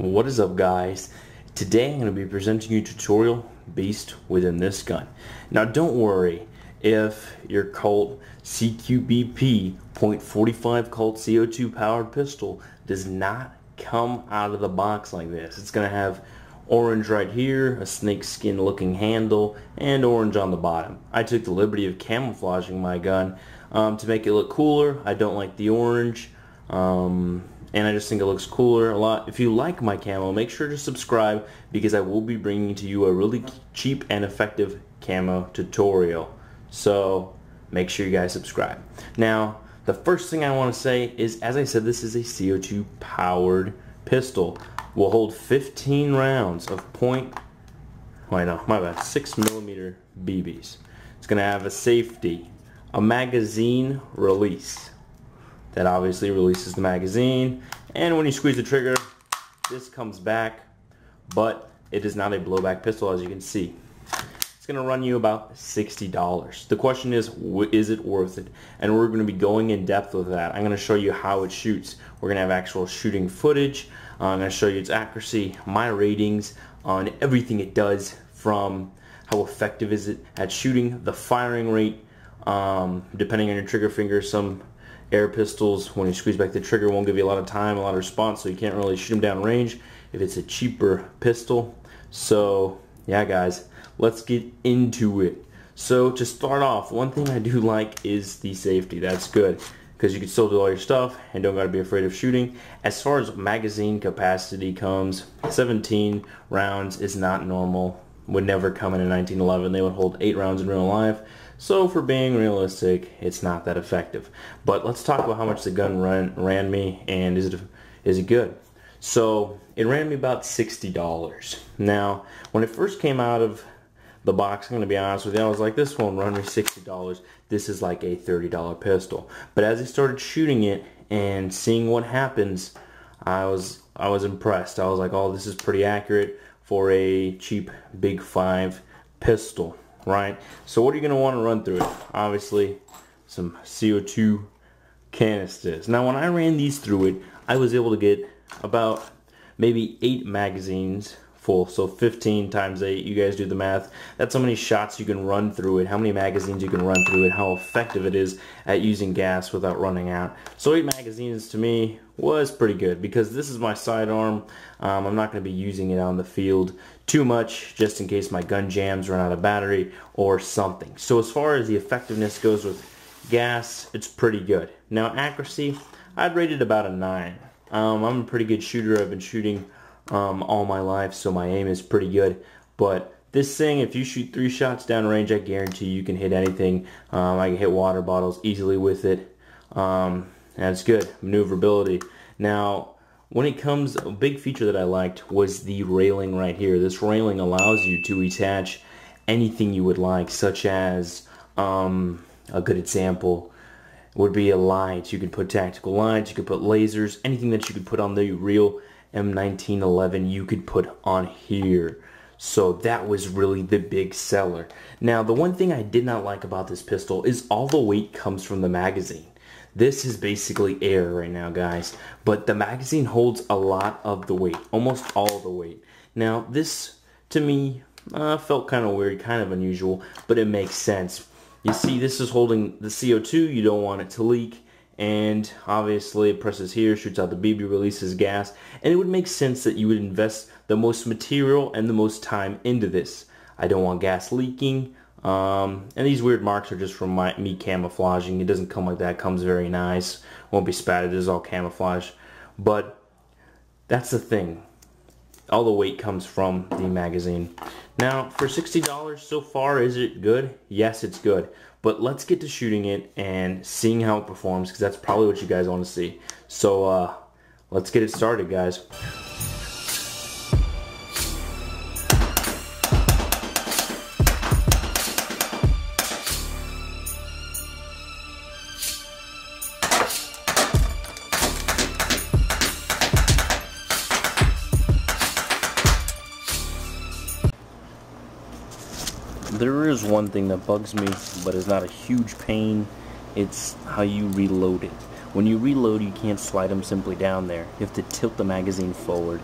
What is up, guys? Today I'm going to be presenting you a tutorial based within this gun. Now don't worry if your Colt CQBP .45 Colt CO2 powered pistol does not come out of the box like this. It's going to have orange right here, a snakeskin looking handle, and orange on the bottom. I took the liberty of camouflaging my gun to make it look cooler. I don't like the orange. And I just think it looks cooler a lot. If you like my camo, make sure to subscribe because I will be bringing to you a really cheap and effective camo tutorial. So make sure you guys subscribe. Now, the first thing I want to say is, as I said, this is a CO2 powered pistol. Will hold 15 rounds of 6mm BBs. It's going to have a safety, a magazine release. That obviously releases the magazine, and when you squeeze the trigger, this comes back, but it is not a blowback pistol, as you can see. It's going to run you about $60. The question is it worth it? And we're going to be going in depth with that. I'm going to show you how it shoots. We're going to have actual shooting footage. I'm going to show you its accuracy, my ratings on everything it does, from how effective is it at shooting, the firing rate, depending on your trigger finger. Some air pistols, when you squeeze back the trigger, won't give you a lot of time, a lot of response, so you can't really shoot them down range if it's a cheaper pistol. So yeah, guys, let's get into it. So to start off, one thing I do like is the safety. That's good because you can still do all your stuff and don't got to be afraid of shooting. As far as magazine capacity comes, 17 rounds is not normal. Would never come in 1911. They would hold 8 rounds in real life. So for being realistic, it's not that effective. But let's talk about how much the gun ran me, and is it good? So it ran me about $60. Now, when it first came out of the box, I'm going to be honest with you, I was like, this won't run me $60. This is like a $30 pistol. But as I started shooting it and seeing what happens, I was impressed. I was like, oh, this is pretty accurate for a cheap Big 5 pistol. Right, so what are you going to want to run through it? Obviously, some CO2 canisters. Now, when I ran these through it, I was able to get about maybe 8 magazines full. So 15 times 8, you guys do the math. That's how many shots you can run through it, how many magazines you can run through it, how effective it is at using gas without running out. So 8 magazines to me was pretty good because this is my sidearm. I'm not going to be using it on the field too much, just in case my gun jams, run out of battery or something. So as far as the effectiveness goes with gas, it's pretty good. Now accuracy, I'd rate it about a 9. I'm a pretty good shooter. I've been shooting all my life, so my aim is pretty good. But this thing, if you shoot 3 shots down range, I guarantee you can hit anything. I can hit water bottles easily with it. That's good. Maneuverability. Now, when it comes, a big feature that I liked was the railing right here. This railing allows you to attach anything you would like, such as, a good example would be a light. You could put tactical lights, you could put lasers, anything that you could put on the real M1911 you could put on here. So that was really the big seller. Now, the one thing I did not like about this pistol is all the weight comes from the magazine. This is basically air right now, guys, but the magazine holds a lot of the weight, almost all the weight. Now, this, to me, felt kind of weird, kind of unusual, but it makes sense. You see, this is holding the CO2, you don't want it to leak, and obviously it presses here, shoots out the BB, releases gas, and it would make sense that you would invest the most material and the most time into this. I don't want gas leaking. And these weird marks are just from me camouflaging. It doesn't come like that. It comes very nice. Won't be spattered. It is all camouflage. But that's the thing. All the weight comes from the magazine. Now, for $60 so far, is it good? Yes, it's good. But let's get to shooting it and seeing how it performs, because that's probably what you guys want to see. So, let's get it started, guys. There is one thing that bugs me, but is not a huge pain. It's how you reload it. When you reload, you can't slide them simply down there. You have to tilt the magazine forward.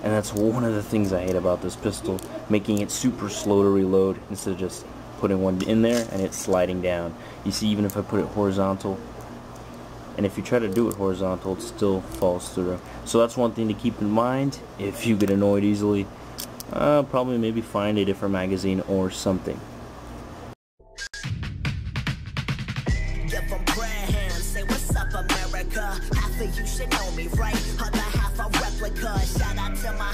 And that's one of the things I hate about this pistol, making it super slow to reload instead of just putting one in there and it's sliding down. You see, even if I put it horizontal, and if you try to do it horizontal, it still falls through. So that's one thing to keep in mind if you get annoyed easily. Probably maybe find a different magazine or something. Give them prayer hands, say what's up America. Half of you should know me, right? Other half a replica. Shout out to my